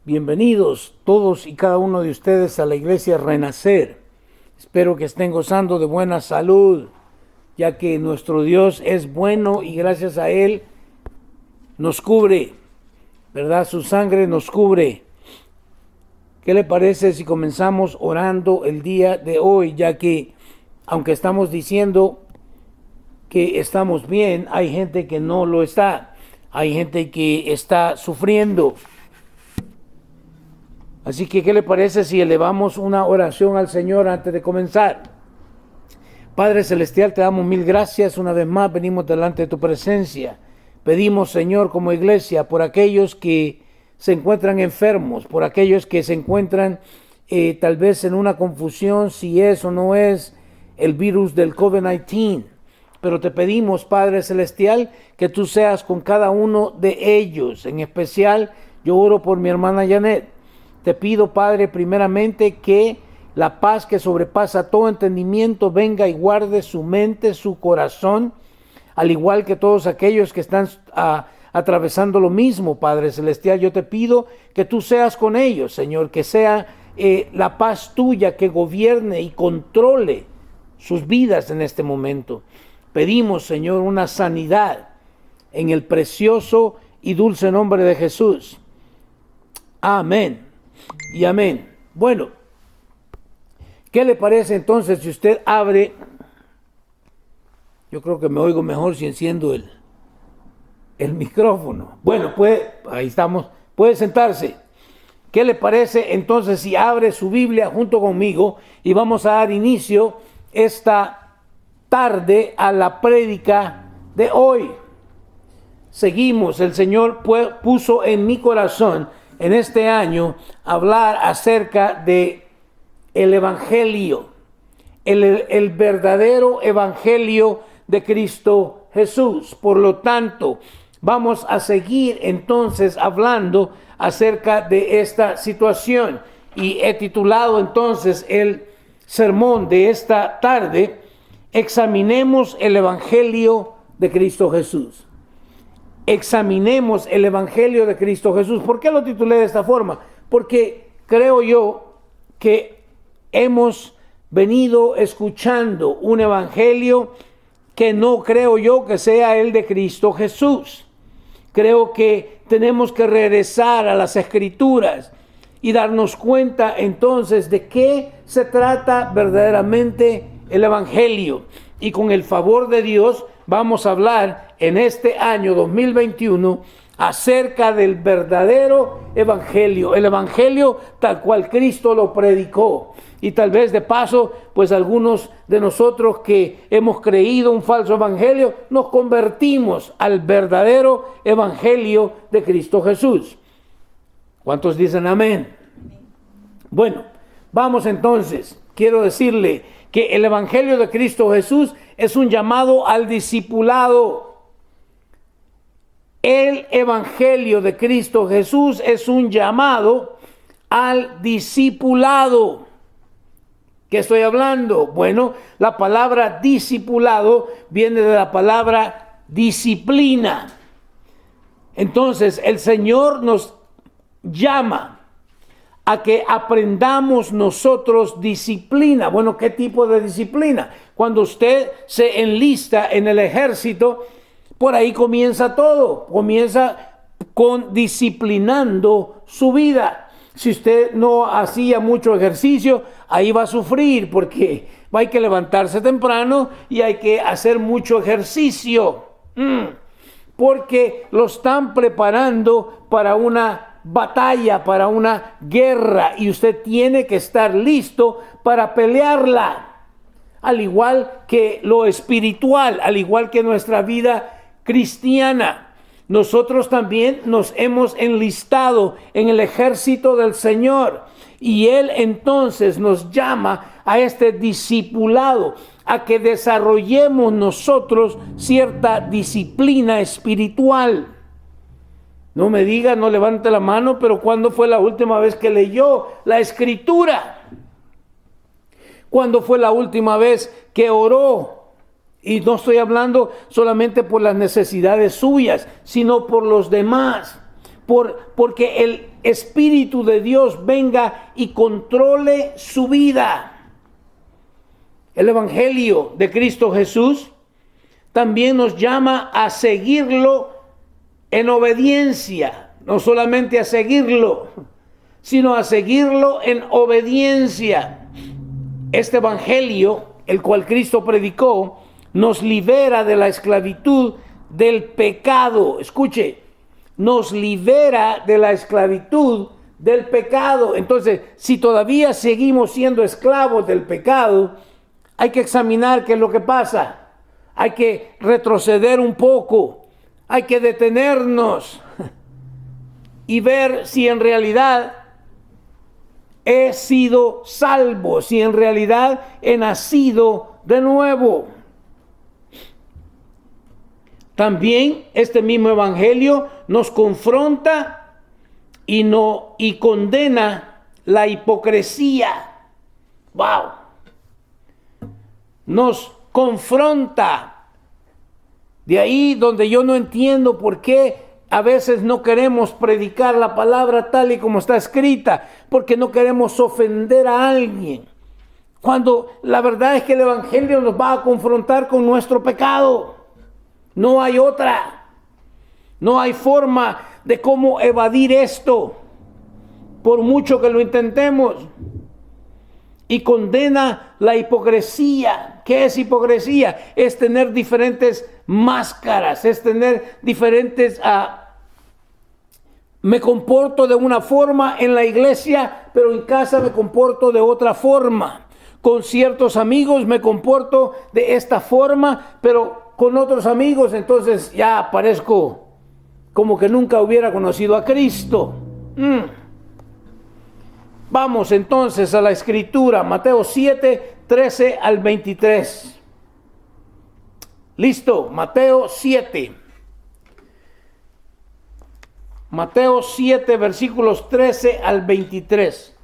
Bienvenidos todos y cada uno de ustedes a la iglesia Renacer. Espero que estén gozando de buena salud, ya que nuestro Dios es bueno y gracias a Él nos cubre, ¿verdad? Su sangre nos cubre. ¿Qué le parece si comenzamos orando el día de hoy? Ya que, aunque estamos diciendo que estamos bien, hay gente que no lo está. Hay gente que está sufriendo. Así que, ¿qué le parece si elevamos una oración al Señor antes de comenzar? Padre Celestial, te damos mil gracias. Una vez más venimos delante de tu presencia. Pedimos, Señor, como iglesia, por aquellos que se encuentran enfermos, por aquellos que se encuentran tal vez en una confusión si es o no es el virus del COVID-19. Pero te pedimos, Padre Celestial, que tú seas con cada uno de ellos. En especial, yo oro por mi hermana Janet. Te pido, Padre, primeramente que la paz que sobrepasa todo entendimiento venga y guarde su mente, su corazón, al igual que todos aquellos que están atravesando lo mismo, Padre Celestial. Yo te pido que tú seas con ellos, Señor, que sea la paz tuya que gobierne y controle sus vidas en este momento. Pedimos, Señor, una sanidad en el precioso y dulce nombre de Jesús. Amén. Y amén. Bueno, ¿qué le parece entonces si usted abre? Yo creo que me oigo mejor si enciendo el micrófono. Bueno, ahí estamos. Puede sentarse. ¿Qué le parece entonces si abre su Biblia junto conmigo y vamos a dar inicio esta tarde a la prédica de hoy? Seguimos. El Señor puso en mi corazón en este año hablar acerca de el evangelio, el verdadero evangelio de Cristo Jesús. Por lo tanto, vamos a seguir entonces hablando acerca de esta situación y he titulado entonces el sermón de esta tarde: examinemos el evangelio de Cristo Jesús. Examinemos el evangelio de Cristo Jesús. ¿Por qué lo titulé de esta forma? Porque creo yo que hemos venido escuchando un evangelio que no creo yo que sea el de Cristo Jesús. Creo que tenemos que regresar a las Escrituras y darnos cuenta entonces de qué se trata verdaderamente el evangelio. Y con el favor de Dios vamos a hablar en este año 2021 acerca del verdadero evangelio, el evangelio tal cual Cristo lo predicó. Y tal vez de paso, pues algunos de nosotros que hemos creído un falso evangelio, nos convertimos al verdadero evangelio de Cristo Jesús. ¿Cuántos dicen amén? Bueno, vamos entonces. Quiero decirle que el evangelio de Cristo Jesús es un llamado al discipulado. El evangelio de Cristo Jesús es un llamado al discipulado. ¿Qué estoy hablando? Bueno, la palabra discipulado viene de la palabra disciplina. Entonces, el Señor nos llama a que aprendamos nosotros disciplina. Bueno, ¿qué tipo de disciplina? Cuando usted se enlista en el ejército, por ahí comienza todo. Comienza con disciplinando su vida. Si usted no hacía mucho ejercicio, ahí va a sufrir porque hay que levantarse temprano y hay que hacer mucho ejercicio. Porque lo están preparando para una batalla, para una guerra, y usted tiene que estar listo para pelearla. Al igual que lo espiritual, al igual que nuestra vida cristiana, nosotros también nos hemos enlistado en el ejército del Señor, y Él entonces nos llama a este discipulado, a que desarrollemos nosotros cierta disciplina espiritual. No me diga, no levante la mano, pero ¿cuándo fue la última vez que leyó la Escritura? ¿Cuándo fue la última vez que oró? Y no estoy hablando solamente por las necesidades suyas, sino por los demás. porque el Espíritu de Dios venga y controle su vida. El Evangelio de Cristo Jesús también nos llama a seguirlo en obediencia, no solamente a seguirlo, sino a seguirlo en obediencia. Este Evangelio, el cual Cristo predicó, nos libera de la esclavitud del pecado. Escuche, nos libera de la esclavitud del pecado. Entonces, si todavía seguimos siendo esclavos del pecado, hay que examinar qué es lo que pasa. Hay que retroceder un poco. Hay que detenernos y ver si en realidad he sido salvo, si en realidad he nacido de nuevo. También este mismo Evangelio nos confronta y condena la hipocresía. ¡Wow! Nos confronta. De ahí donde yo no entiendo por qué a veces no queremos predicar la palabra tal y como está escrita, porque no queremos ofender a alguien. Cuando la verdad es que el Evangelio nos va a confrontar con nuestro pecado. No hay otra. No hay forma de cómo evadir esto, por mucho que lo intentemos. Y condena la hipocresía. ¿Qué es hipocresía? Es tener diferentes máscaras, es tener diferentes... me comporto de una forma en la iglesia, pero en casa me comporto de otra forma. Con ciertos amigos me comporto de esta forma, pero con otros amigos entonces ya parezco como que nunca hubiera conocido a Cristo. Vamos entonces a la escritura, Mateo 7, 13 al 23. Listo, Mateo 7. Mateo 7, versículos 13 al 23.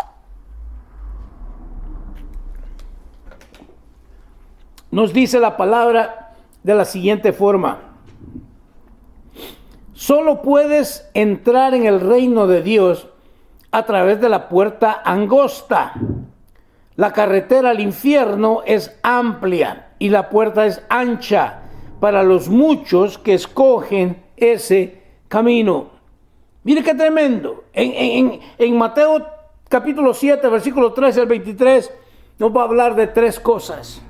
Nos dice la palabra de la siguiente forma: solo puedes entrar en el reino de Dios a través de la puerta angosta. La carretera al infierno es amplia y la puerta es ancha para los muchos que escogen ese camino. Mire qué tremendo. En Mateo capítulo 7, versículo 13 al 23, nos va a hablar de tres cosas.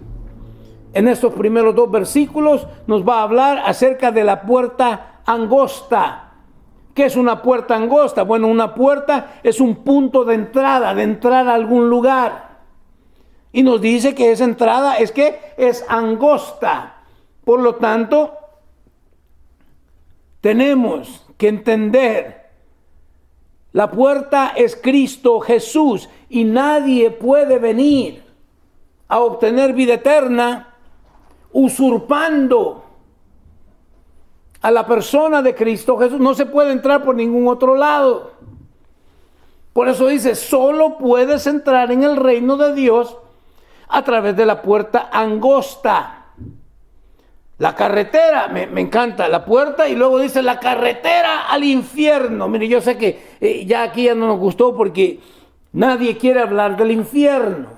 En estos primeros dos versículos nos va a hablar acerca de la puerta angosta. ¿Qué es una puerta angosta? Bueno, una puerta es un punto de entrar a algún lugar. Y nos dice que esa entrada es angosta. Por lo tanto, tenemos que entender, la puerta es Cristo Jesús, y nadie puede venir a obtener vida eterna usurpando a la persona de Cristo Jesús. No se puede entrar por ningún otro lado. Por eso dice, solo puedes entrar en el reino de Dios a través de la puerta angosta. La carretera, me encanta, la puerta, y luego dice la carretera al infierno. Mire, yo sé que ya aquí ya no nos gustó porque nadie quiere hablar del infierno.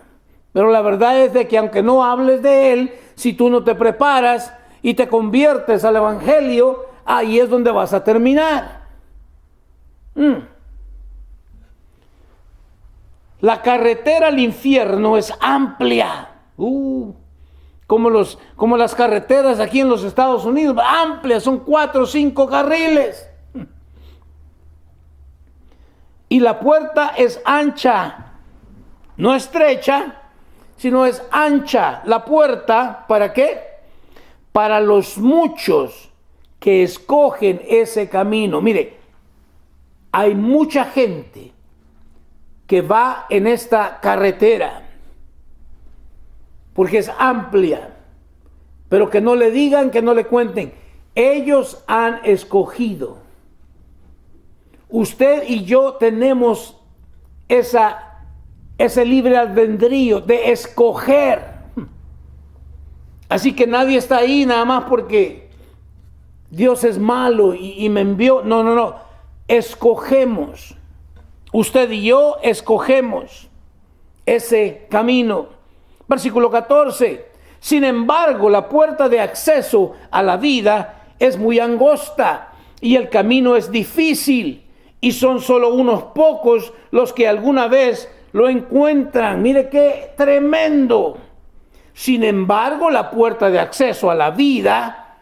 Pero la verdad es de que aunque no hables de él, si tú no te preparas y te conviertes al Evangelio, ahí es donde vas a terminar. La carretera al infierno es amplia. Como las carreteras aquí en los Estados Unidos, amplias, son 4 o 5 carriles. Y la puerta es ancha, no estrecha, sino es ancha. La puerta, ¿para qué? Para los muchos que escogen ese camino. Mire, hay mucha gente que va en esta carretera porque es amplia, pero que no le digan, que no le cuenten. Ellos han escogido. Usted y yo tenemos ese libre albedrío de escoger. Así que nadie está ahí nada más porque Dios es malo y me envió. No. escogemos, usted y yo escogemos ese camino. Versículo 14. Sin embargo, la puerta de acceso a la vida es muy angosta y el camino es difícil, y son solo unos pocos los que alguna vez lo encuentran. Mire qué tremendo. Sin embargo, la puerta de acceso a la vida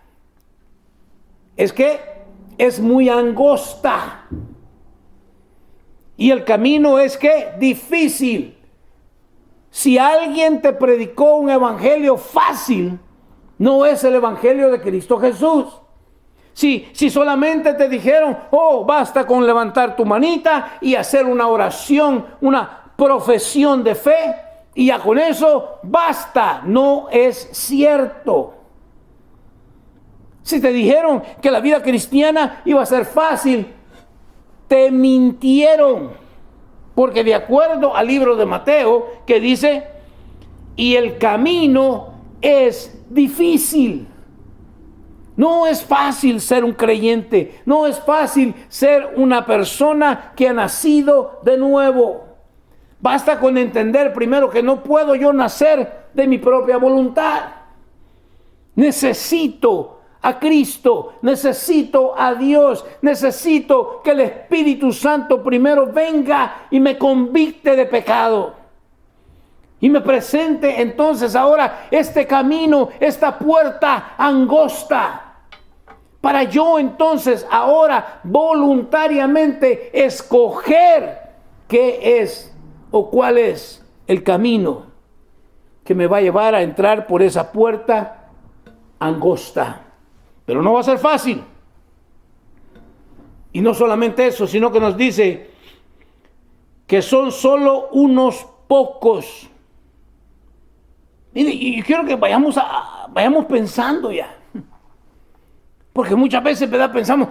es muy angosta. Y el camino es difícil. Si alguien te predicó un evangelio fácil, no es el evangelio de Cristo Jesús. Si solamente te dijeron, basta con levantar tu manita y hacer una oración, una profesión de fe, y ya con eso basta, no es cierto. Si te dijeron que la vida cristiana iba a ser fácil, te mintieron. Porque de acuerdo al libro de Mateo, que dice, y el camino es difícil. No es fácil ser un creyente, no es fácil ser una persona que ha nacido de nuevo. Basta con entender primero que no puedo yo nacer de mi propia voluntad. Necesito a Cristo, necesito a Dios, necesito que el Espíritu Santo primero venga y me convicte de pecado. Y me presente entonces ahora este camino, esta puerta angosta, para yo entonces ahora voluntariamente escoger qué es o cuál es el camino que me va a llevar a entrar por esa puerta angosta. Pero no va a ser fácil. Y no solamente eso, sino que nos dice que son solo unos pocos. Y quiero que vayamos pensando ya. Porque muchas veces pensamos,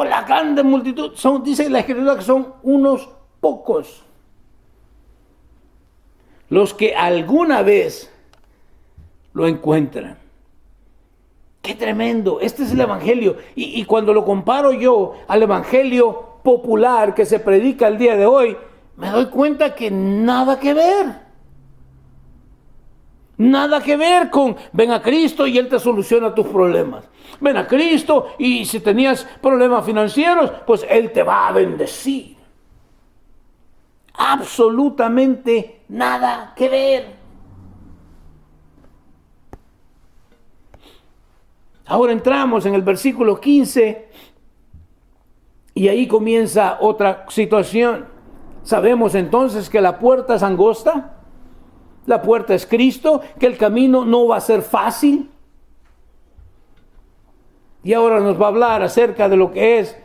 la grande multitud. Dice la Escritura que son unos pocos los que alguna vez lo encuentran. ¡Qué tremendo! Este es el evangelio. Y cuando lo comparo yo al evangelio popular que se predica el día de hoy, me doy cuenta que nada que ver. Nada que ver con ven a Cristo y Él te soluciona tus problemas. Ven a Cristo y si tenías problemas financieros, pues Él te va a bendecir. Absolutamente nada que ver. Ahora entramos en el versículo 15 y ahí comienza otra situación. Sabemos entonces que la puerta es angosta. La puerta es Cristo, que el camino no va a ser fácil. Y ahora nos va a hablar acerca de lo que es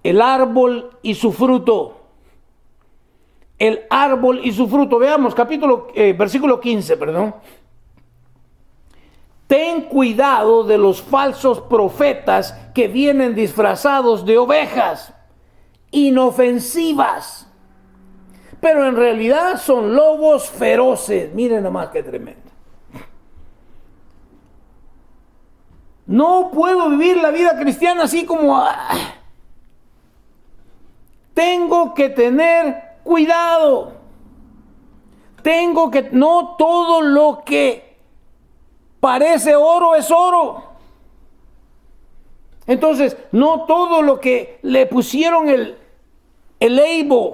el árbol y su fruto. El árbol y su fruto. Veamos versículo 15, perdón. Ten cuidado de los falsos profetas que vienen disfrazados de ovejas inofensivas, pero en realidad son lobos feroces. Miren nomás qué tremendo. No puedo vivir la vida cristiana así como... Tengo que tener cuidado. No todo lo que parece oro es oro. Entonces, no todo lo que le pusieron el label,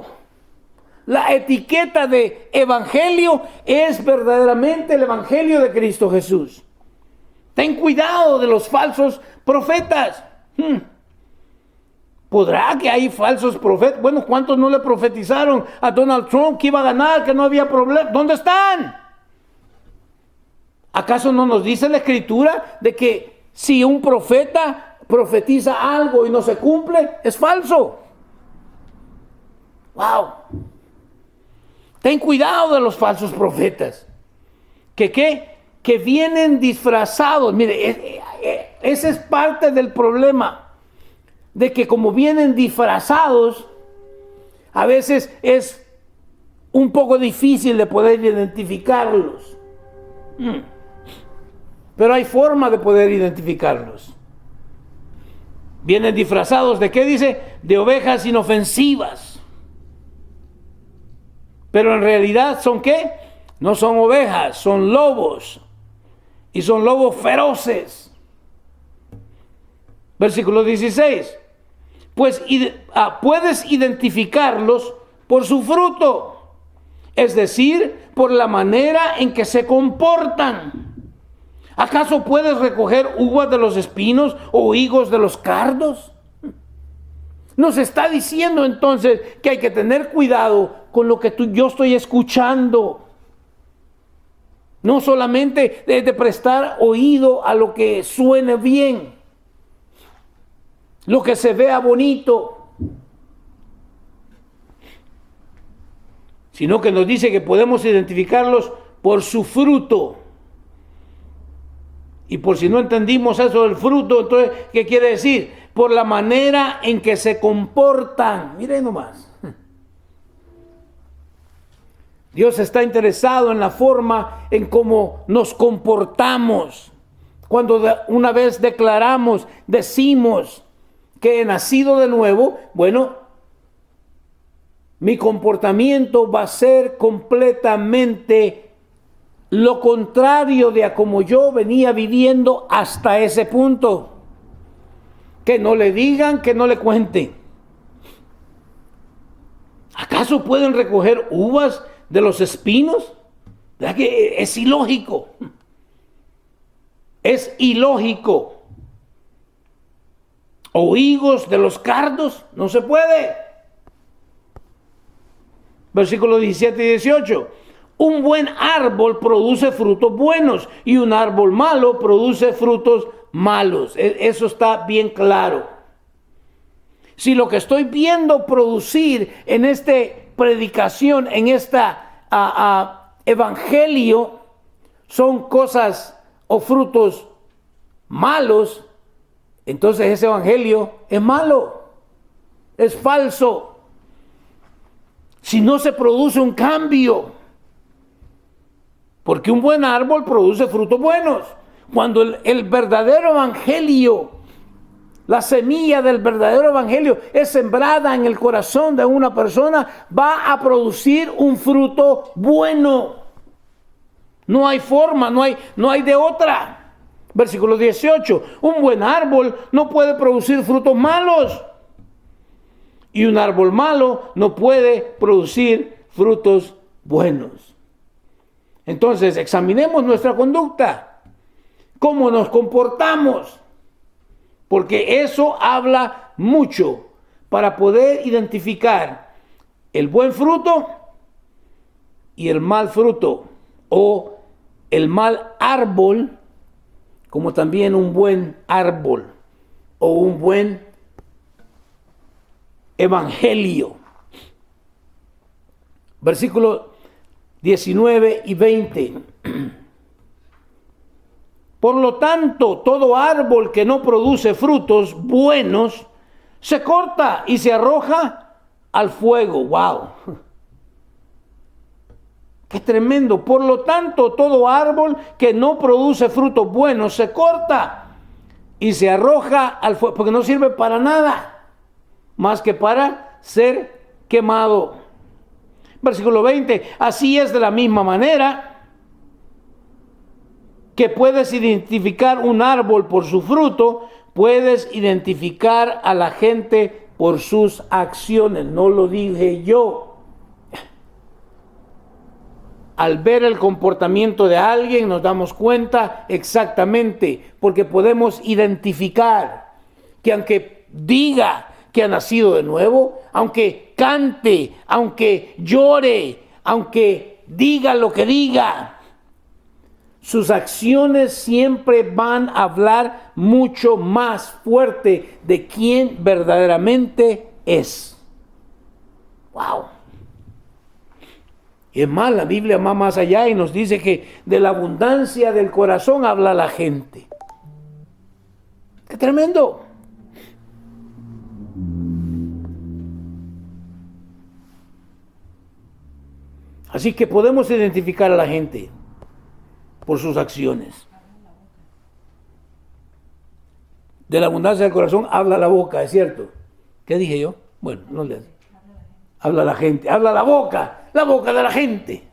la etiqueta de evangelio, es verdaderamente el evangelio de Cristo Jesús. Ten cuidado de los falsos profetas. ¿Podrá que hay falsos profetas? Bueno, ¿cuántos no le profetizaron a Donald Trump que iba a ganar, que no había problema? ¿Dónde están? ¿Acaso no nos dice la Escritura de que si un profeta profetiza algo y no se cumple, es falso? ¡Wow! Ten cuidado de los falsos profetas. Que vienen disfrazados. Mire, ese es parte del problema. De que como vienen disfrazados, a veces es un poco difícil de poder identificarlos. Pero hay forma de poder identificarlos. Vienen disfrazados ¿de qué dice? De ovejas inofensivas. Pero en realidad ¿son qué? No son ovejas, son lobos. Y son lobos feroces. Versículo 16. Pues puedes identificarlos por su fruto. Es decir, por la manera en que se comportan. ¿Acaso puedes recoger uvas de los espinos o higos de los cardos? Nos está diciendo entonces que hay que tener cuidado con lo que yo estoy escuchando. No solamente de prestar oído a lo que suene bien, lo que se vea bonito, sino que nos dice que podemos identificarlos por su fruto. Y por si no entendimos eso del fruto, entonces, ¿qué quiere decir? Por la manera en que se comportan. Miren nomás. Dios está interesado en la forma en cómo nos comportamos. Cuando una vez decimos que he nacido de nuevo, bueno, mi comportamiento va a ser completamente lo contrario de a como yo venía viviendo hasta ese punto. Que no le digan, que no le cuenten. ¿Acaso pueden recoger uvas de los espinos? ¿Verdad que es ilógico? Es ilógico. ¿O higos de los cardos? No se puede. Versículos 17 y 18. Un buen árbol produce frutos buenos y un árbol malo produce frutos malos. Eso está bien claro. Si lo que estoy viendo producir en esta predicación, en esta evangelio, son cosas o frutos malos, entonces ese evangelio es malo, es falso. Si no se produce un cambio, porque un buen árbol produce frutos buenos. Cuando el verdadero evangelio, la semilla del verdadero evangelio es sembrada en el corazón de una persona, va a producir un fruto bueno. No hay forma, no hay de otra. Versículo 18. Un buen árbol no puede producir frutos malos. Y un árbol malo no puede producir frutos buenos. Entonces, examinemos nuestra conducta. ¿Cómo nos comportamos? Porque eso habla mucho para poder identificar el buen fruto y el mal fruto, o el mal árbol, como también un buen árbol, o un buen evangelio. Versículos 19 y 20. Por lo tanto, todo árbol que no produce frutos buenos se corta y se arroja al fuego. ¡Wow! ¡Qué tremendo! Por lo tanto, todo árbol que no produce frutos buenos se corta y se arroja al fuego, porque no sirve para nada más que para ser quemado. Versículo 20. Así es de la misma manera que puedes identificar un árbol por su fruto, puedes identificar a la gente por sus acciones. No lo dije yo. Al ver el comportamiento de alguien nos damos cuenta exactamente, porque podemos identificar que aunque diga que ha nacido de nuevo, aunque cante, aunque llore, aunque diga lo que diga, sus acciones siempre van a hablar mucho más fuerte de quién verdaderamente es. ¡Wow! Y es más, la Biblia va más allá y nos dice que de la abundancia del corazón habla la gente. ¡Qué tremendo! Así que podemos identificar a la gente por sus acciones. De la abundancia del corazón habla la boca, ¿es cierto? ¿Qué dije yo? Bueno, no le... Habla la gente, habla la boca de la gente.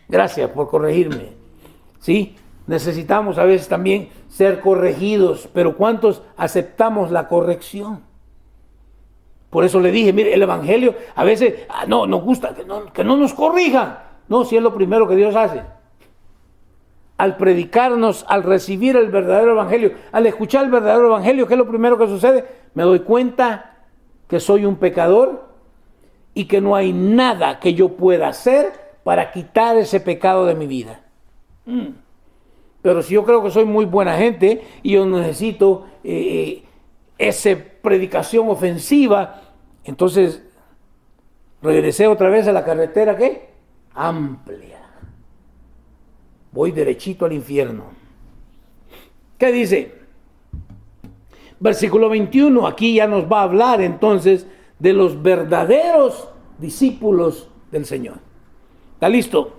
Gracias por corregirme. ¿Sí? Necesitamos a veces también ser corregidos, pero ¿cuántos aceptamos la corrección? Por eso le dije, mire, el evangelio a veces no nos gusta que no nos corrijan. No, si es lo primero que Dios hace. Al predicarnos, al recibir el verdadero evangelio, al escuchar el verdadero evangelio, ¿qué es lo primero que sucede? Me doy cuenta que soy un pecador y que no hay nada que yo pueda hacer para quitar ese pecado de mi vida. Pero si yo creo que soy muy buena gente y yo necesito esa predicación ofensiva, entonces regresé otra vez a la carretera, ¿qué? Amplia. Voy derechito al infierno. ¿Qué dice? Versículo 21, aquí ya nos va a hablar entonces de los verdaderos discípulos del Señor. ¿Está listo?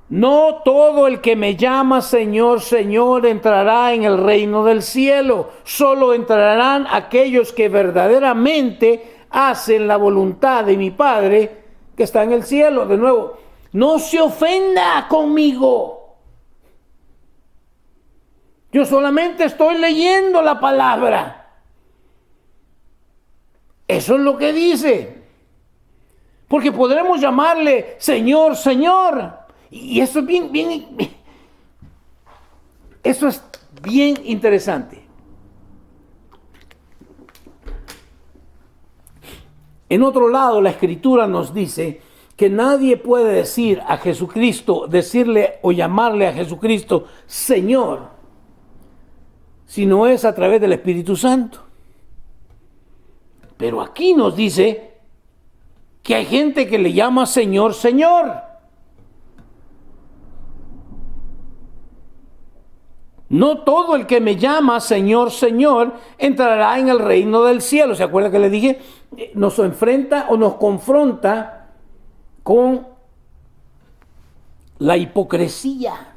No todo el que me llama Señor, Señor entrará en el reino del cielo. Solo entrarán aquellos que verdaderamente hacen la voluntad de mi Padre que está en el cielo. De nuevo, no se ofenda conmigo. Yo solamente estoy leyendo la palabra. Eso es lo que dice. Porque podremos llamarle Señor, Señor. Y eso es eso es bien interesante. En otro lado, la Escritura nos dice que nadie puede decir a Jesucristo, decirle o llamarle a Jesucristo Señor, si no es a través del Espíritu Santo. Pero aquí nos dice que hay gente que le llama Señor, Señor. No todo el que me llama Señor, Señor entrará en el reino del cielo. ¿Se acuerda que le dije? Nos enfrenta o nos confronta con la hipocresía.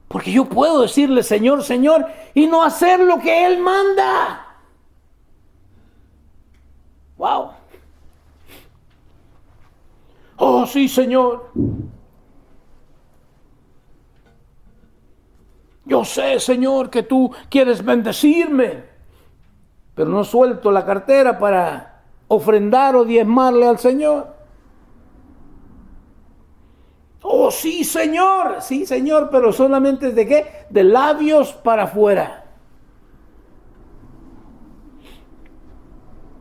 Porque yo puedo decirle Señor, Señor y no hacer lo que Él manda. ¡Wow! Oh, sí, Señor. Yo sé, Señor, que tú quieres bendecirme, pero no suelto la cartera para ofrendar o diezmarle al Señor. Oh, sí, Señor, pero solamente ¿de qué? De labios para afuera.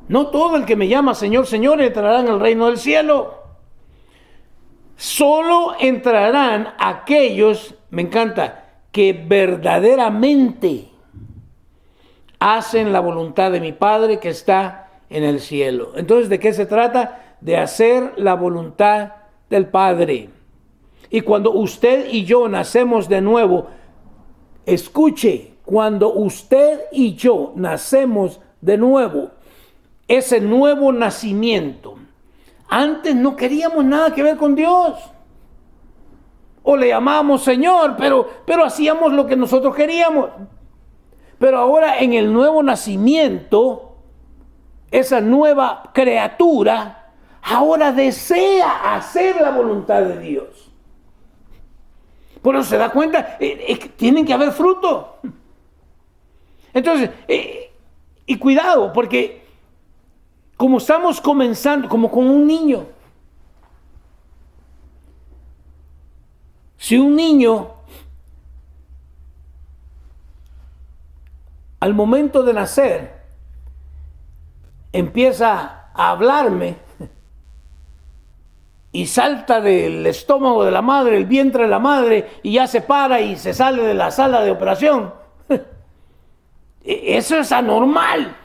No todo el que me llama Señor, Señor entrará en el reino del cielo. Solo entrarán aquellos, me encanta, que verdaderamente hacen la voluntad de mi Padre que está en el cielo. Entonces, ¿de qué se trata? De hacer la voluntad del Padre. Y cuando usted y yo nacemos de nuevo, escuche, cuando usted y yo nacemos de nuevo, ese nuevo nacimiento, antes no queríamos nada que ver con Dios. O le llamábamos Señor, pero hacíamos lo que nosotros queríamos. Pero ahora en el nuevo nacimiento, esa nueva criatura ahora desea hacer la voluntad de Dios. Por eso se da cuenta, tienen que haber fruto. Entonces, y cuidado, porque como estamos comenzando, como con un niño. Si un niño al momento de nacer empieza a hablarme y salta del estómago de la madre, el vientre de la madre, y ya se para y se sale de la sala de operación, eso es anormal.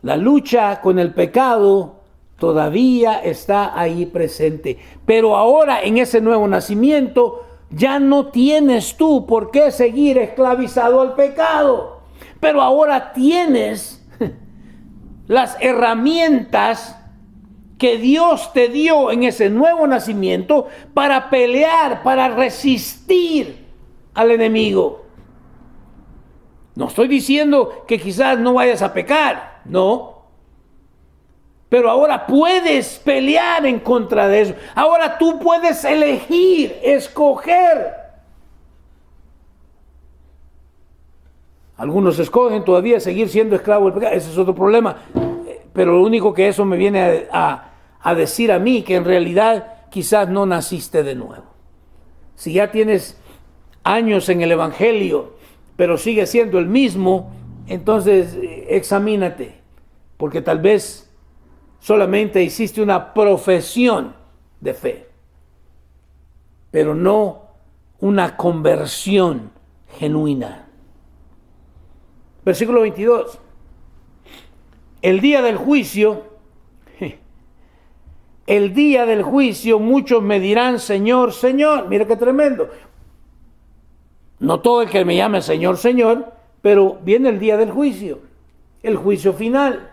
La lucha con el pecado todavía está ahí presente. Pero ahora en ese nuevo nacimiento ya no tienes tú por qué seguir esclavizado al pecado. Pero ahora tienes las herramientas que Dios te dio en ese nuevo nacimiento para pelear, para resistir al enemigo. No estoy diciendo que quizás no vayas a pecar, no. Pero ahora puedes pelear en contra de eso. Ahora tú puedes elegir, escoger. Algunos escogen todavía seguir siendo esclavos del pecado. Ese es otro problema. Pero lo único que eso me viene a decir a mí, que en realidad quizás no naciste de nuevo. Si ya tienes años en el Evangelio, pero sigue siendo el mismo, entonces examínate, porque tal vez solamente hiciste una profesión de fe, pero no una conversión genuina. Versículo 22. El día del juicio, muchos me dirán, Señor, Señor. Mira qué tremendo. No todo el que me llame Señor, Señor, pero viene el día del juicio, el juicio final.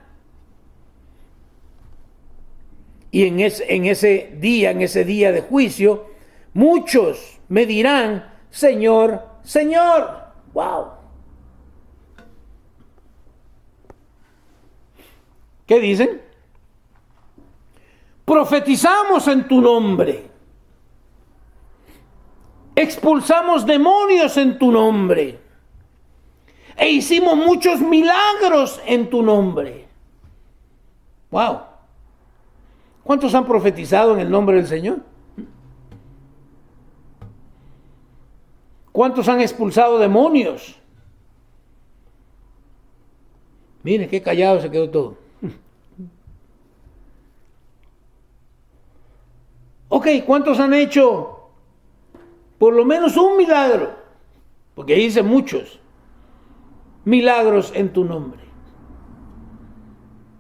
Y en ese día de juicio, muchos me dirán, Señor, Señor. ¡Wow! ¿Qué dicen? Profetizamos en tu nombre. Expulsamos demonios en tu nombre. E hicimos muchos milagros en tu nombre. ¡Wow! ¿Cuántos han profetizado en el nombre del Señor? ¿Cuántos han expulsado demonios? Miren qué callado se quedó todo. Ok, ¿cuántos han hecho por lo menos un milagro? Porque ahí dice muchos milagros en tu nombre.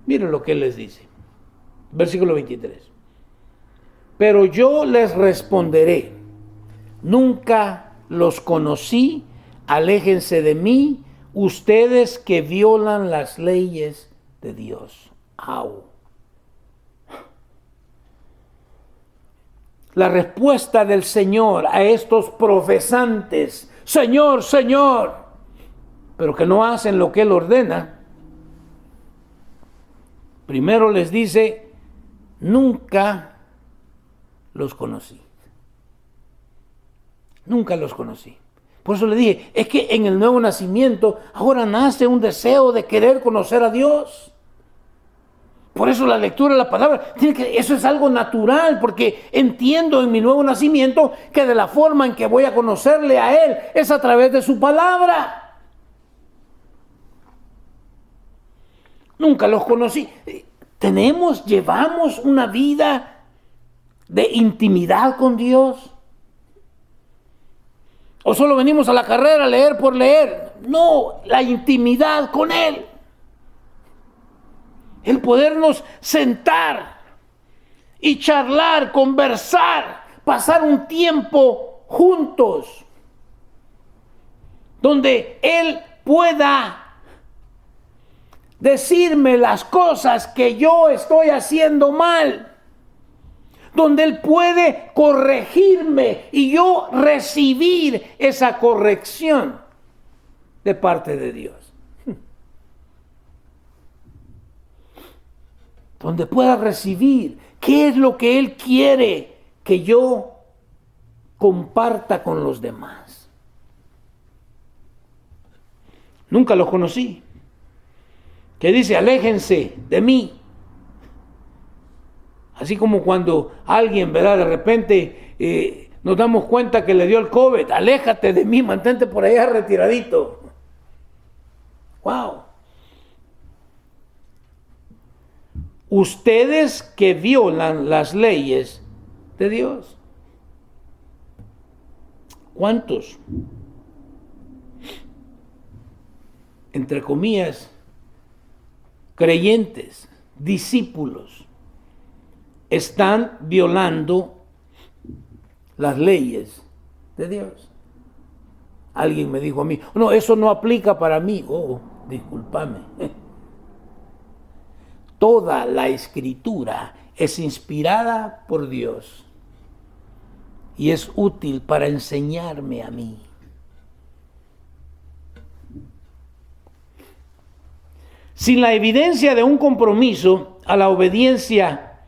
Miren lo que él les dice. Versículo 23. Pero yo les responderé, nunca los conocí, aléjense de mí, ustedes que violan las leyes de Dios. ¡Au! La respuesta del Señor a estos profesantes, Señor, Señor, pero que no hacen lo que Él ordena, primero les dice, nunca los conocí. Nunca los conocí. Por eso le dije, es que en el nuevo nacimiento ahora nace un deseo de querer conocer a Dios. Por eso la lectura de la palabra, eso es algo natural, porque entiendo en mi nuevo nacimiento que de la forma en que voy a conocerle a Él es a través de su palabra. Nunca los conocí. Llevamos una vida de intimidad con Dios. ¿O solo venimos a la carrera a leer por leer? No, la intimidad con Él. El podernos sentar y charlar, conversar, pasar un tiempo juntos, donde Él pueda decirme las cosas que yo estoy haciendo mal, donde Él puede corregirme y yo recibir esa corrección de parte de Dios. Donde pueda recibir qué es lo que Él quiere que yo comparta con los demás. Nunca los conocí. Que dice, aléjense de mí. Así como cuando alguien, ¿verdad? De repente nos damos cuenta que le dio el COVID. Aléjate de mí, mantente por allá retiradito. ¡Wow! Ustedes que violan las leyes de Dios. ¿Cuántos? Entre comillas, creyentes, discípulos, están violando las leyes de Dios. Alguien me dijo a mí, no, eso no aplica para mí. Oh, discúlpame. Toda la escritura es inspirada por Dios y es útil para enseñarme a mí. Sin la evidencia de un compromiso a la obediencia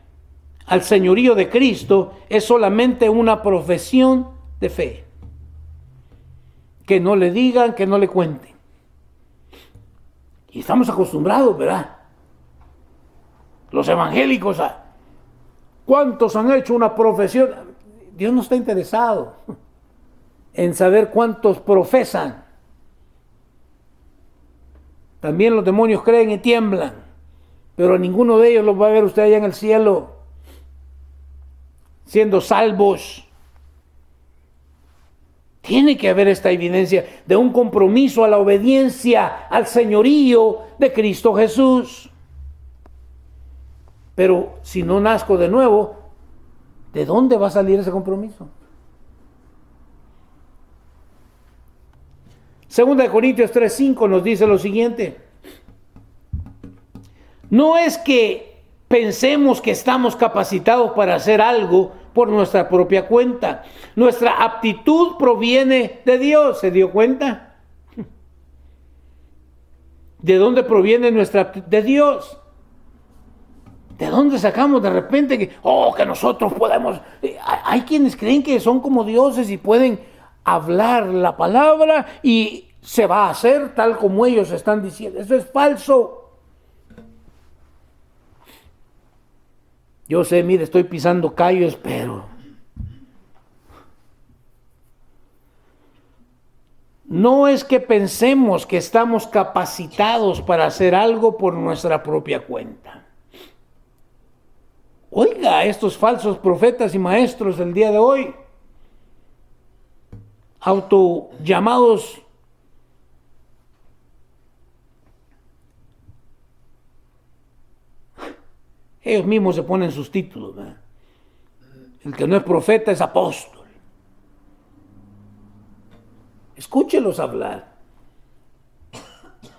al señorío de Cristo, es solamente una profesión de fe. Que no le digan, que no le cuenten. Y estamos acostumbrados, ¿verdad? Los evangélicos, ¿cuántos han hecho una profesión? Dios no está interesado en saber cuántos profesan. También los demonios creen y tiemblan, pero ninguno de ellos los va a ver usted allá en el cielo, siendo salvos. Tiene que haber esta evidencia de un compromiso a la obediencia al señorío de Cristo Jesús. Pero si no nazco de nuevo, ¿de dónde va a salir ese compromiso? Segunda de Corintios 3:5 nos dice lo siguiente: no es que pensemos que estamos capacitados para hacer algo por nuestra propia cuenta. Nuestra aptitud proviene de Dios. ¿Se dio cuenta? ¿De dónde proviene nuestra aptitud? De Dios. ¿De dónde sacamos de repente que nosotros podemos? Hay quienes creen que son como dioses y pueden hablar la palabra y se va a hacer tal como ellos están diciendo. Eso es falso. Yo sé, mire, estoy pisando callos, pero no es que pensemos que estamos capacitados para hacer algo por nuestra propia cuenta. Oiga, estos falsos profetas y maestros del día de hoy, autollamados ellos mismos se ponen sus títulos, ¿verdad? El que no es profeta es apóstol. Escúchelos hablar.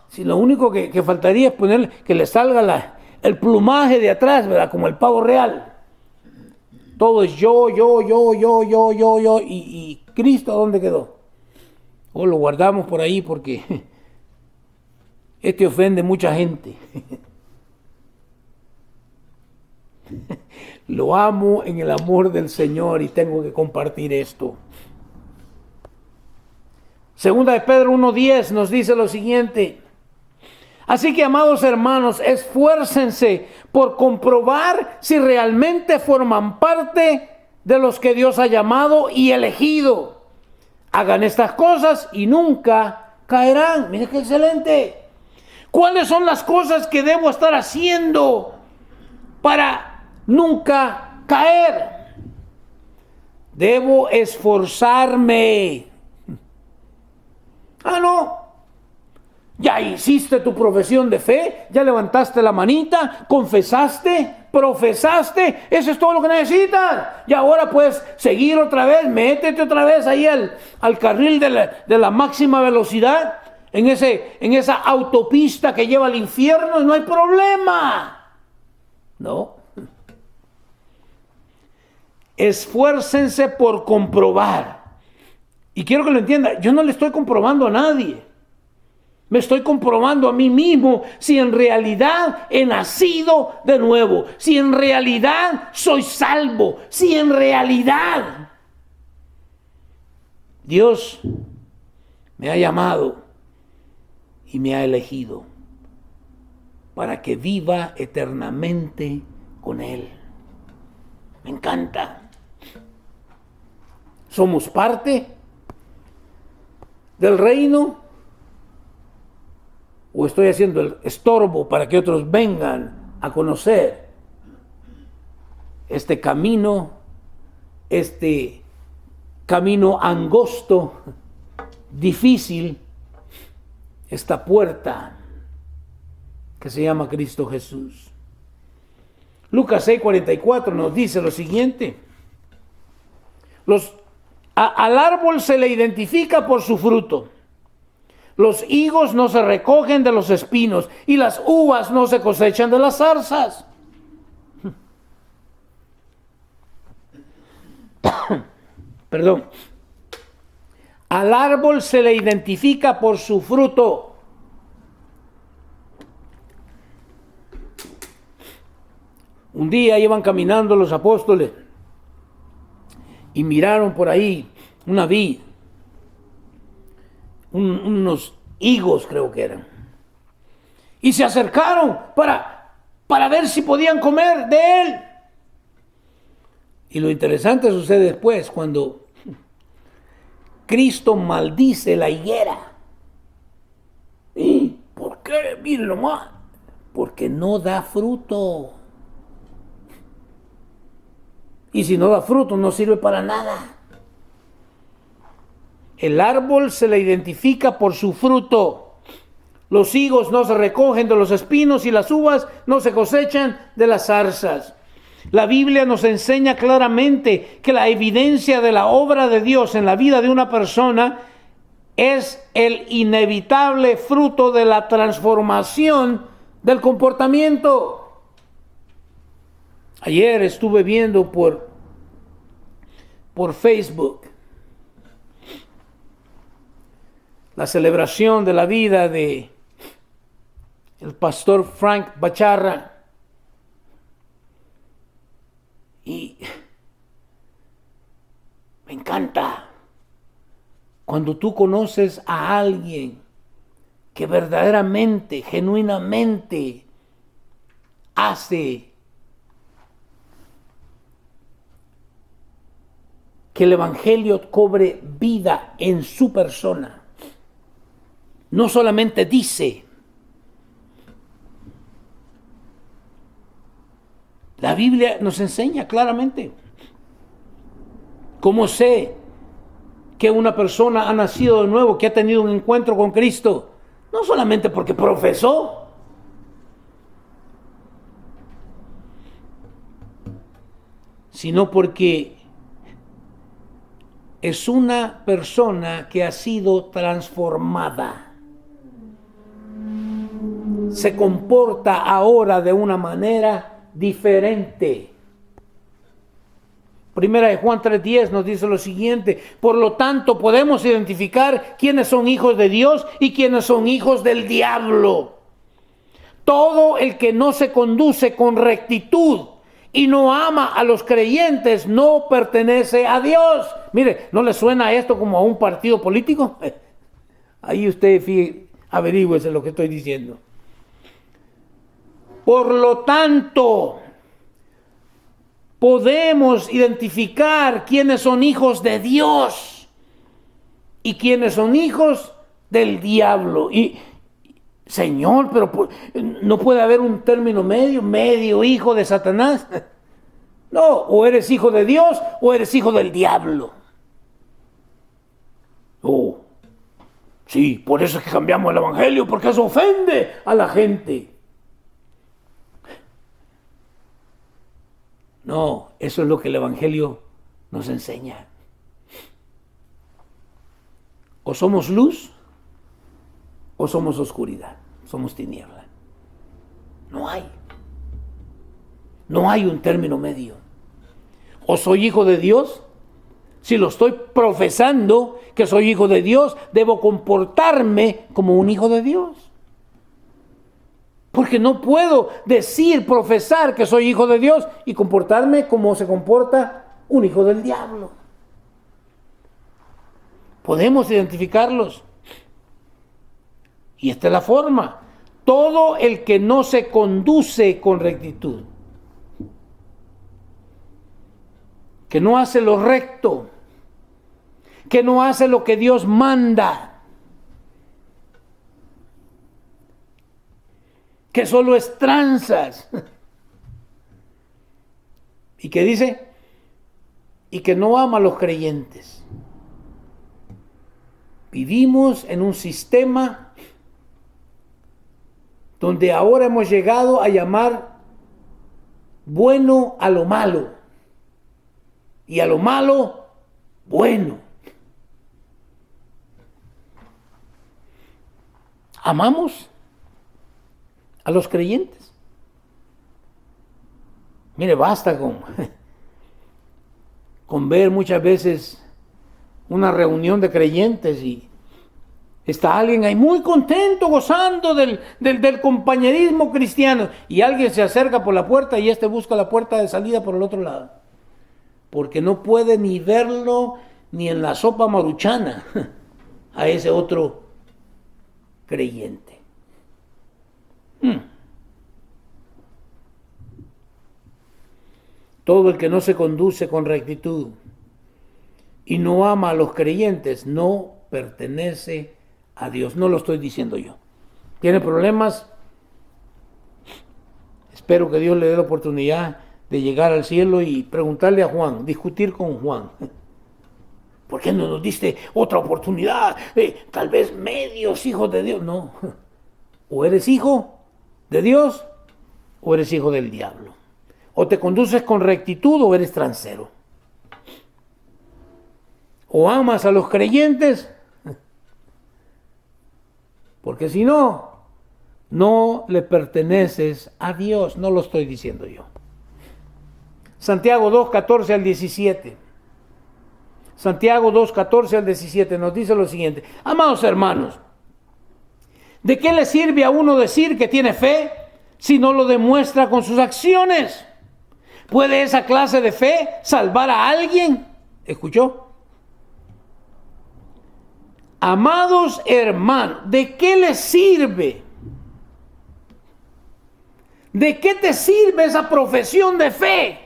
Si lo único que faltaría es ponerle que le salga el plumaje de atrás, ¿verdad? Como el pavo real. Todo es yo. ¿Y Cristo dónde quedó? O lo guardamos por ahí porque este ofende mucha gente. Lo amo en el amor del Señor y tengo que compartir esto. Segunda de Pedro 1:10 nos dice lo siguiente: así que, amados hermanos, esfuércense por comprobar si realmente forman parte de los que Dios ha llamado y elegido. Hagan estas cosas y nunca caerán. Miren qué excelente. ¿Cuáles son las cosas que debo estar haciendo para nunca caer? Debo esforzarme. No. Ya hiciste tu profesión de fe, ya levantaste la manita, confesaste, profesaste, eso es todo lo que necesitas. Y ahora puedes seguir otra vez, métete otra vez ahí al carril de la máxima velocidad, en esa autopista que lleva al infierno, y no hay problema. No. Esfuércense por comprobar. Y quiero que lo entienda, yo no le estoy comprobando a nadie. Me estoy comprobando a mí mismo si en realidad he nacido de nuevo, si en realidad soy salvo, si en realidad Dios me ha llamado y me ha elegido para que viva eternamente con Él. Me encanta. Somos parte del reino, o estoy haciendo el estorbo para que otros vengan a conocer este camino angosto, difícil, esta puerta que se llama Cristo Jesús. Lucas 6:44 nos dice lo siguiente: al árbol se le identifica por su fruto. Los higos no se recogen de los espinos y las uvas no se cosechan de las zarzas. Perdón. Al árbol se le identifica por su fruto. Un día iban caminando los apóstoles y miraron por ahí una vid, unos higos creo que eran, y se acercaron para ver si podían comer de él. Y lo interesante sucede después, cuando Cristo maldice la higuera. ¿Y por qué? Miren nomás, porque no da fruto. Y si no da fruto, no sirve para nada. El árbol se le identifica por su fruto. Los higos no se recogen de los espinos y las uvas no se cosechan de las zarzas. La Biblia nos enseña claramente que la evidencia de la obra de Dios en la vida de una persona es el inevitable fruto de la transformación del comportamiento. Ayer estuve viendo por Facebook la celebración de la vida de el pastor Frank Bacharra. Y me encanta cuando tú conoces a alguien que verdaderamente, genuinamente hace que el evangelio cobre vida en su persona. No solamente dice. La Biblia nos enseña claramente. ¿Cómo sé que una persona ha nacido de nuevo, que ha tenido un encuentro con Cristo? No solamente porque profesó, sino porque es una persona que ha sido transformada. Se comporta ahora de una manera diferente. Primera de Juan 3:10 nos dice lo siguiente: por lo tanto podemos identificar quiénes son hijos de Dios y quiénes son hijos del diablo. Todo el que no se conduce con rectitud y no ama a los creyentes no pertenece a Dios. Mire, ¿no le suena esto como a un partido político? Ahí usted averígüese lo que estoy diciendo. Por lo tanto, podemos identificar quiénes son hijos de Dios y quiénes son hijos del diablo. Y, Señor, pero no puede haber un término medio hijo de Satanás. No, o eres hijo de Dios o eres hijo del diablo. Oh, sí, por eso es que cambiamos el evangelio, porque eso ofende a la gente. No, eso es lo que el evangelio nos enseña. O somos luz o somos oscuridad, somos tiniebla. No hay un término medio. O soy hijo de Dios. Si lo estoy profesando que soy hijo de Dios, debo comportarme como un hijo de Dios. Porque no puedo profesar que soy hijo de Dios y comportarme como se comporta un hijo del diablo. Podemos identificarlos. Y esta es la forma. Todo el que no se conduce con rectitud, que no hace lo recto, que no hace lo que Dios manda, que solo es tranzas. ¿Y qué dice? Y que no ama a los creyentes. Vivimos en un sistema donde ahora hemos llegado a llamar bueno a lo malo y a lo malo bueno. ¿Amamos a los creyentes? Mire, basta con ver muchas veces una reunión de creyentes y está alguien ahí muy contento, gozando del compañerismo cristiano, y alguien se acerca por la puerta y busca la puerta de salida por el otro lado, porque no puede ni verlo ni en la sopa maruchana a ese otro creyente. Todo el que no se conduce con rectitud y no ama a los creyentes no pertenece a Dios. No lo estoy diciendo yo. ¿Tiene problemas? Espero que Dios le dé la oportunidad de llegar al cielo y preguntarle a Juan, discutir con Juan. ¿Por qué no nos diste otra oportunidad? Tal vez medios hijos de Dios. No. O eres hijo de Dios o eres hijo del diablo. O te conduces con rectitud o eres transero. O amas a los creyentes, porque si no, no le perteneces a Dios. No lo estoy diciendo yo. Santiago 2, 14 al 17. Santiago 2, 14 al 17 nos dice lo siguiente. Amados hermanos, ¿de qué le sirve a uno decir que tiene fe si no lo demuestra con sus acciones? ¿Puede esa clase de fe salvar a alguien? ¿Escuchó? Amados hermanos, ¿de qué le sirve? ¿De qué te sirve esa profesión de fe?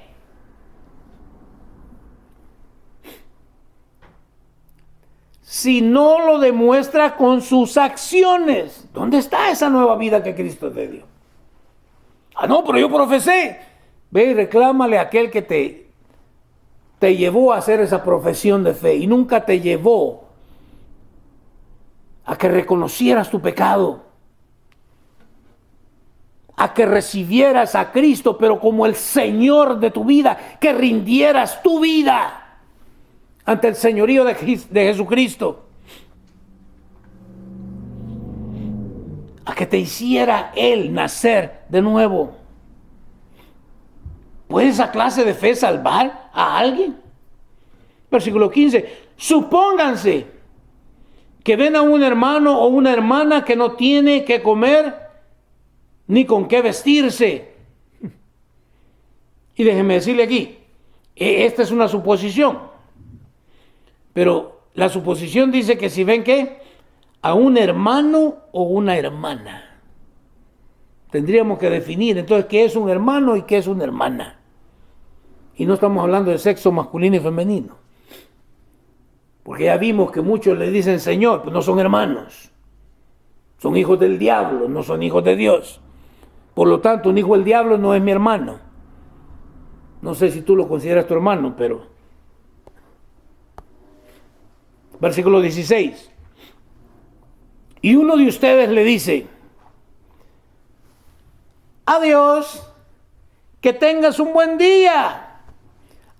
Si no lo demuestra con sus acciones. ¿Dónde está esa nueva vida que Cristo te dio? No, pero yo profesé. Ve y reclámale a aquel que te llevó a hacer esa profesión de fe y nunca te llevó a que reconocieras tu pecado, a que recibieras a Cristo, pero como el Señor de tu vida, que rindieras tu vida ante el señorío de Jesucristo, a que te hiciera Él nacer de nuevo. ¿Puede esa clase de fe salvar a alguien? Versículo 15. Supónganse que ven a un hermano o una hermana que no tiene que comer ni con qué vestirse. Y déjenme decirle aquí, esta es una suposición, pero la suposición dice que si ven ¿qué? A un hermano o una hermana. Tendríamos que definir entonces qué es un hermano y qué es una hermana. Y no estamos hablando de sexo masculino y femenino. Porque ya vimos que muchos le dicen Señor, pues no son hermanos. Son hijos del diablo, no son hijos de Dios. Por lo tanto, un hijo del diablo no es mi hermano. No sé si tú lo consideras tu hermano, pero... Versículo 16. Y uno de ustedes le dice, adiós, que tengas un buen día.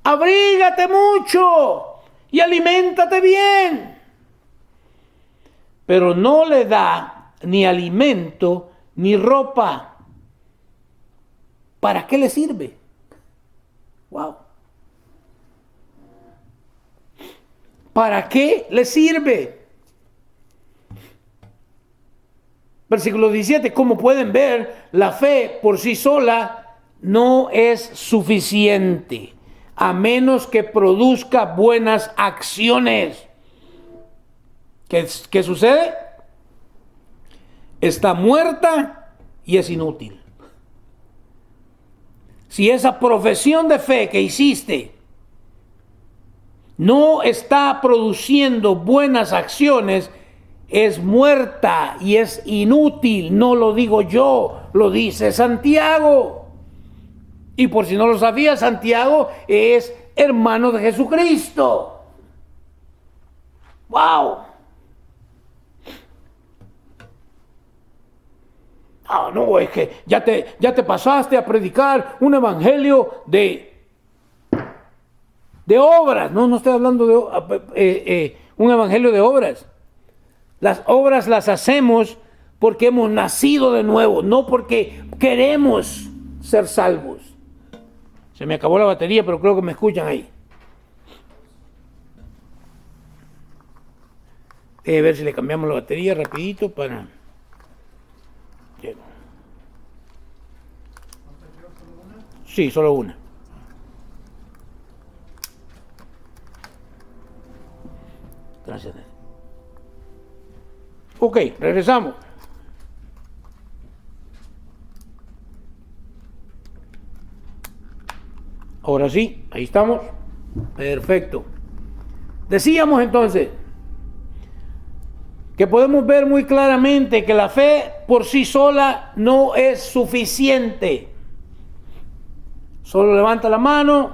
Abrígate mucho y aliméntate bien. Pero no le da ni alimento ni ropa. ¿Para qué le sirve? Wow. ¿Para qué le sirve? Versículo 17. Como pueden ver, la fe por sí sola no es suficiente, a menos que produzca buenas acciones. ¿Qué sucede? Está muerta y es inútil. Si esa profesión de fe que hiciste no está produciendo buenas acciones, es muerta y es inútil. No lo digo yo, lo dice Santiago. Y por si no lo sabía, Santiago es hermano de Jesucristo. ¡Wow! No, es que ya te pasaste a predicar un evangelio de obras. No estoy hablando de un evangelio de obras. Las obras las hacemos porque hemos nacido de nuevo, no porque queremos ser salvos. Se me acabó la batería, pero creo que me escuchan ahí. A ver si le cambiamos la batería rapidito para... Sí, solo una. Gracias. Ok, regresamos. Ahora sí, ahí estamos. Perfecto. Decíamos entonces que podemos ver muy claramente que la fe por sí sola no es suficiente. Solo levanta la mano,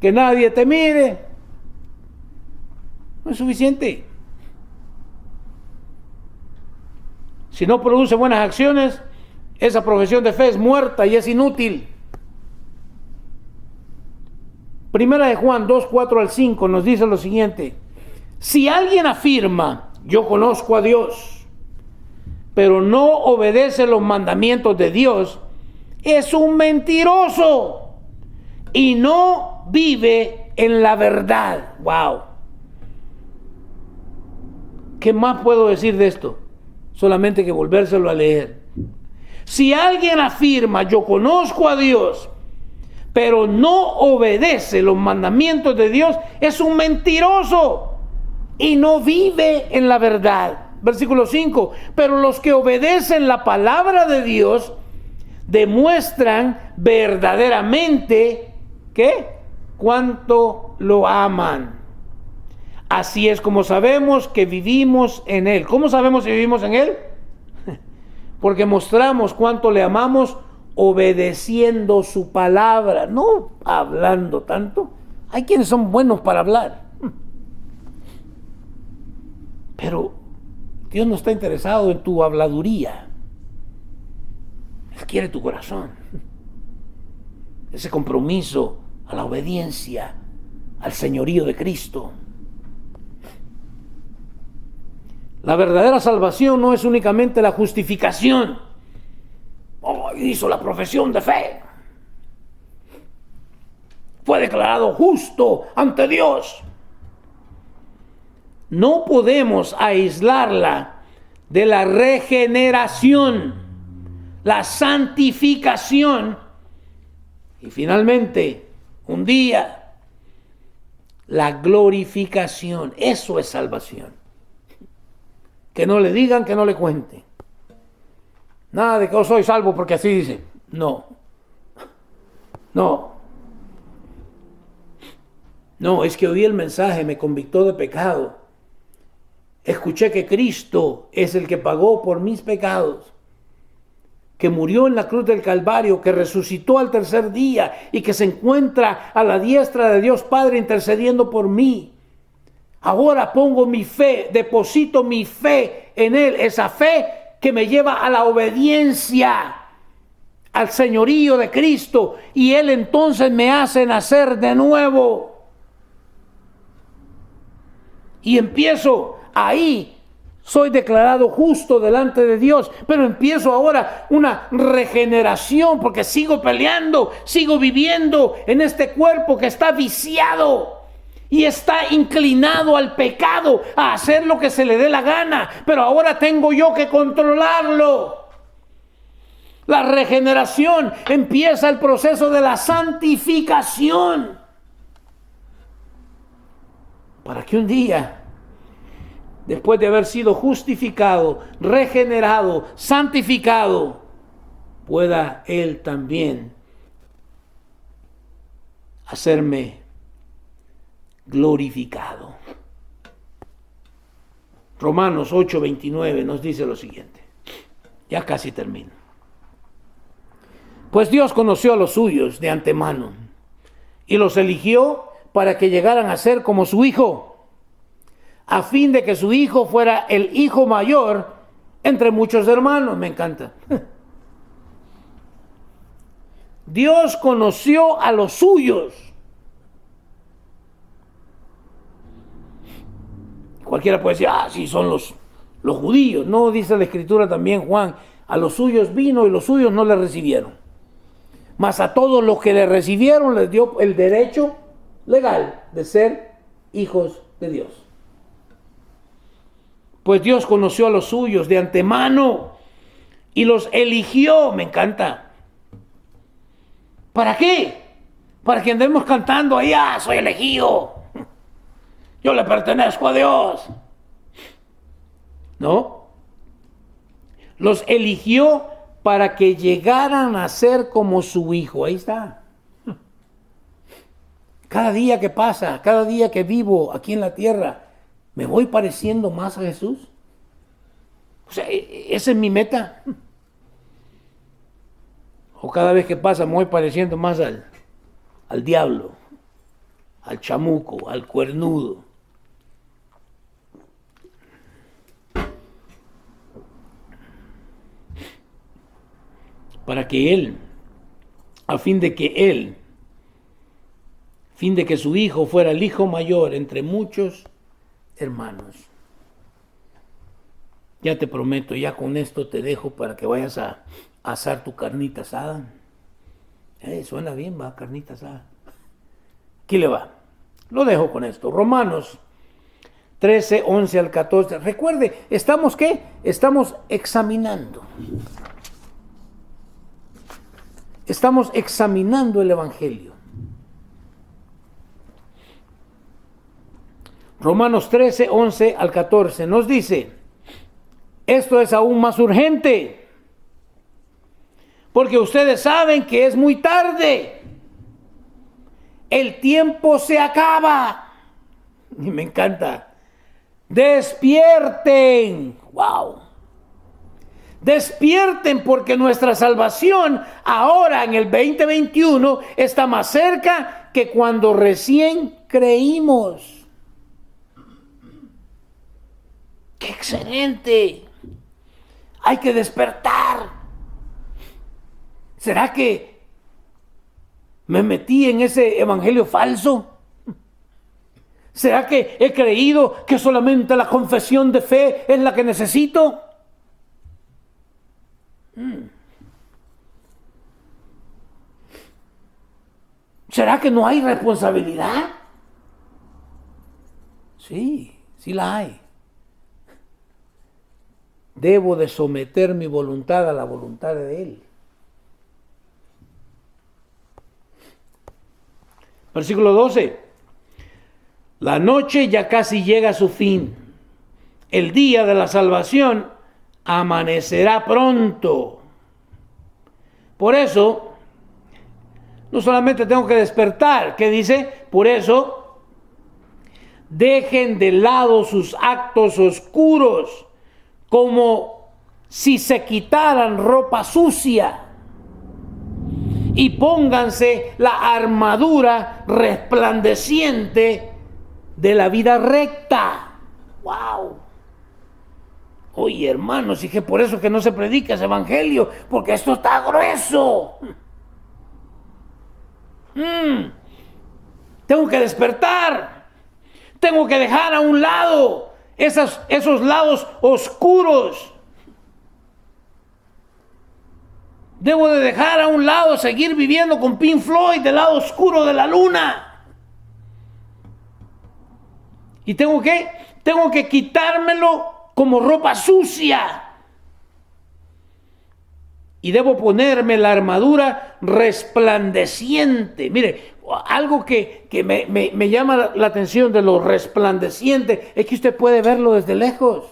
que nadie te mire. No es suficiente. Si no produce buenas acciones, esa profesión de fe es muerta y es inútil. Primera de Juan 2, 4 al 5 nos dice lo siguiente: si alguien afirma, yo conozco a Dios, pero no obedece los mandamientos de Dios, es un mentiroso y no vive en la verdad. Wow. ¿Qué más puedo decir de esto? Solamente que volvérselo a leer. Si alguien afirma, yo conozco a Dios, pero no obedece los mandamientos de Dios, es un mentiroso y no vive en la verdad. Versículo 5. Pero los que obedecen la palabra de Dios demuestran verdaderamente ¿qué? Cuánto lo aman. Así es como sabemos que vivimos en Él. ¿Cómo sabemos si vivimos en Él? Porque mostramos cuánto le amamos obedeciendo su palabra, no hablando tanto. Hay quienes son buenos para hablar, pero Dios no está interesado en tu habladuría. Él quiere tu corazón, ese compromiso a la obediencia al señorío de Cristo. La verdadera salvación no es únicamente la justificación. Oh, hizo la profesión de fe, fue declarado justo ante Dios. No podemos aislarla de la regeneración, la santificación y finalmente, un día, la glorificación. Eso es salvación. Que no le digan, que no le cuenten. Nada de que yo soy salvo porque así dice. No. No. No, es que oí el mensaje, me convictó de pecado. Escuché que Cristo es el que pagó por mis pecados, que murió en la cruz del Calvario, que resucitó al tercer día y que se encuentra a la diestra de Dios Padre intercediendo por mí. Ahora pongo mi fe, deposito mi fe en Él, esa fe que me lleva a la obediencia al señorío de Cristo, y Él entonces me hace nacer de nuevo. Y empiezo ahí, soy declarado justo delante de Dios, pero empiezo ahora una regeneración porque sigo peleando, sigo viviendo en este cuerpo que está viciado y está inclinado al pecado, a hacer lo que se le dé la gana, pero ahora tengo yo que controlarlo. La regeneración, empieza el proceso de la santificación, para que un día, después de haber sido justificado, regenerado, santificado, pueda Él también hacerme glorificado. Romanos 8:29 nos dice lo siguiente. Ya casi termino. Pues Dios conoció a los suyos de antemano y los eligió para que llegaran a ser como su Hijo, a fin de que su Hijo fuera el hijo mayor entre muchos hermanos. Me encanta. Dios conoció a los suyos. Cualquiera puede decir, sí, son los judíos. No, dice la Escritura también, Juan, a los suyos vino y los suyos no le recibieron. Mas a todos los que le recibieron les dio el derecho legal de ser hijos de Dios. Pues Dios conoció a los suyos de antemano y los eligió. Me encanta. ¿Para qué? Para que andemos cantando ahí, soy elegido. Yo le pertenezco a Dios. No. Los eligió para que llegaran a ser como su Hijo. Ahí está. Cada día que pasa, cada día que vivo aquí en la tierra, ¿me voy pareciendo más a Jesús? O sea, esa es mi meta. O cada vez que pasa me voy pareciendo más al diablo, al chamuco, al cuernudo. Para que Él, a fin de que su hijo fuera el hijo mayor entre muchos hermanos. Ya te prometo, ya con esto te dejo para que vayas a asar tu carnita asada. Suena bien, va, carnita asada. Aquí le va. Lo dejo con esto. Romanos 13, 11 al 14. Recuerde, ¿estamos qué? Estamos examinando. Estamos examinando el Evangelio. Romanos 13, 11 al 14 nos dice, esto es aún más urgente, porque ustedes saben que es muy tarde. El tiempo se acaba. Y me encanta. Despierten. ¡Wow! Despierten porque nuestra salvación ahora en el 2021 está más cerca que cuando recién creímos. ¡Qué excelente! Hay que despertar. ¿Será que me metí en ese evangelio falso? ¿Será que he creído que solamente la confesión de fe es la que necesito? ¿Será que no hay responsabilidad? Sí, sí la hay. Debo de someter mi voluntad a la voluntad de Él. Versículo 12. La noche ya casi llega a su fin. El día de la salvación amanecerá pronto. Por eso, no solamente tengo que despertar, ¿qué dice? Por eso, dejen de lado sus actos oscuros, como si se quitaran ropa sucia, y pónganse la armadura resplandeciente de la vida recta. ¡Wow! Oye, hermanos, dije, por eso que no se predica ese evangelio, porque esto está grueso. Tengo que despertar. Tengo que dejar a un lado esos lados oscuros. Debo de dejar a un lado, seguir viviendo con Pink Floyd del lado oscuro de la luna. Y tengo que quitármelo como ropa sucia. Y debo ponerme la armadura resplandeciente. Mire, algo que me llama la atención de lo resplandeciente es que usted puede verlo desde lejos.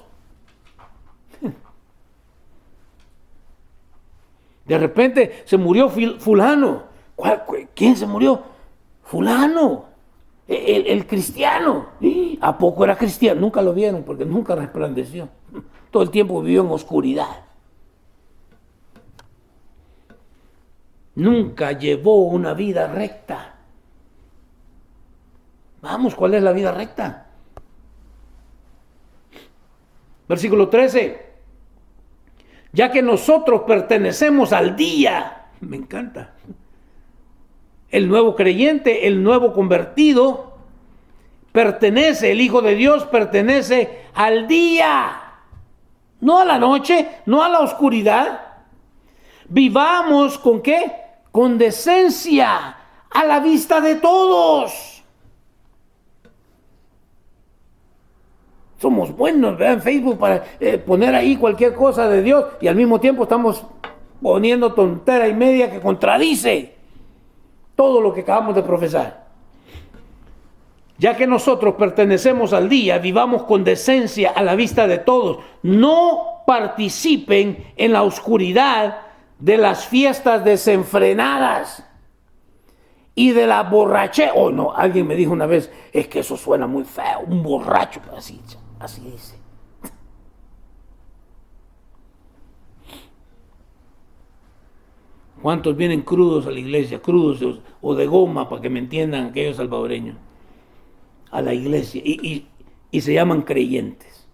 De repente se murió fulano. ¿Quién se murió? Fulano. El cristiano. ¿A poco era cristiano? Nunca lo vieron porque nunca resplandeció. Todo el tiempo vivió en oscuridad. Nunca llevó una vida recta. Vamos, ¿cuál es la vida recta? Versículo 13. Ya que nosotros pertenecemos al día. Me encanta. El nuevo creyente, el nuevo convertido, pertenece, el Hijo de Dios pertenece al día. No a la noche, no a la oscuridad. Vivamos ¿con qué? Con decencia, a la vista de todos. somos buenos, ¿verdad? En Facebook para poner ahí cualquier cosa de Dios y al mismo tiempo estamos poniendo tontera y media que contradice todo lo que acabamos de profesar. Ya que nosotros pertenecemos al día, vivamos con decencia a la vista de todos. No participen en la oscuridad de las fiestas desenfrenadas y de la borrachera. Oh, no, alguien me dijo una vez, es que eso suena muy feo, un borracho, así dice. ¿Cuántos vienen crudos a la iglesia, crudos o de goma, para que me entiendan aquellos salvadoreños, a la iglesia y se llaman creyentes?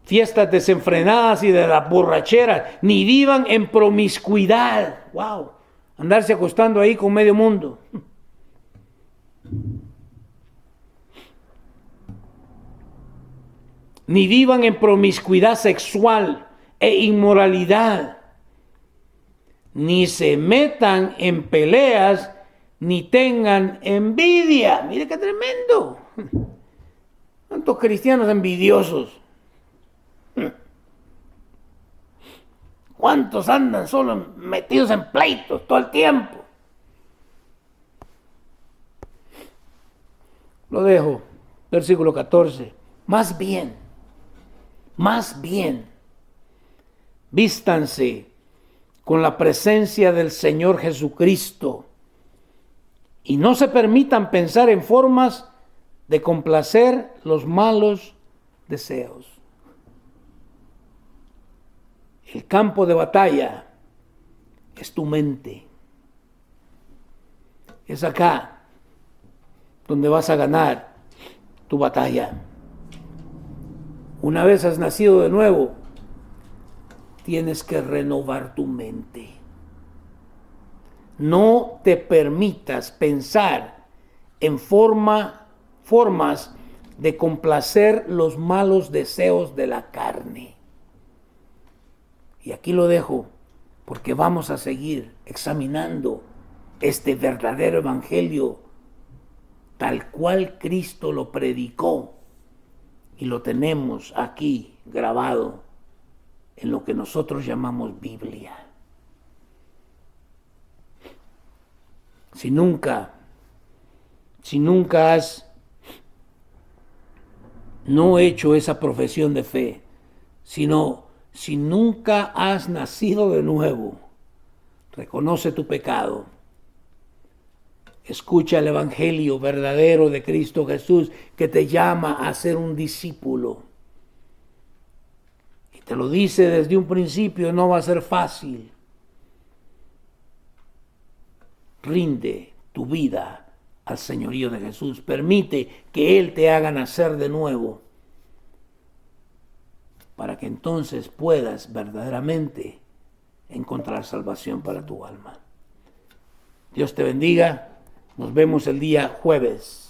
Fiestas desenfrenadas y de la borrachera, ni vivan en promiscuidad. Wow, andarse acostando ahí con medio mundo. Ni vivan en promiscuidad sexual e inmoralidad, ni se metan en peleas, ni tengan envidia. Mire qué tremendo. ¿Cuántos cristianos envidiosos? ¿Cuántos andan solo metidos en pleitos todo el tiempo? Lo dejo. Versículo 14. Más bien, vístanse con la presencia del Señor Jesucristo y no se permitan pensar en formas de complacer los malos deseos. El campo de batalla es tu mente. Es acá donde vas a ganar tu batalla. Una vez has nacido de nuevo, tienes que renovar tu mente. No te permitas pensar en formas de complacer los malos deseos de la carne. Y aquí lo dejo, porque vamos a seguir examinando este verdadero evangelio tal cual Cristo lo predicó, y lo tenemos aquí grabado en lo que nosotros llamamos Biblia. Si nunca has no hecho esa profesión de fe, si nunca has nacido de nuevo, reconoce tu pecado, escucha el evangelio verdadero de Cristo Jesús que te llama a ser un discípulo. Y te lo dice desde un principio, no va a ser fácil. Rinde tu vida al señorío de Jesús. Permite que Él te haga nacer de nuevo, para que entonces puedas verdaderamente encontrar salvación para tu alma. Dios te bendiga. Nos vemos el día jueves.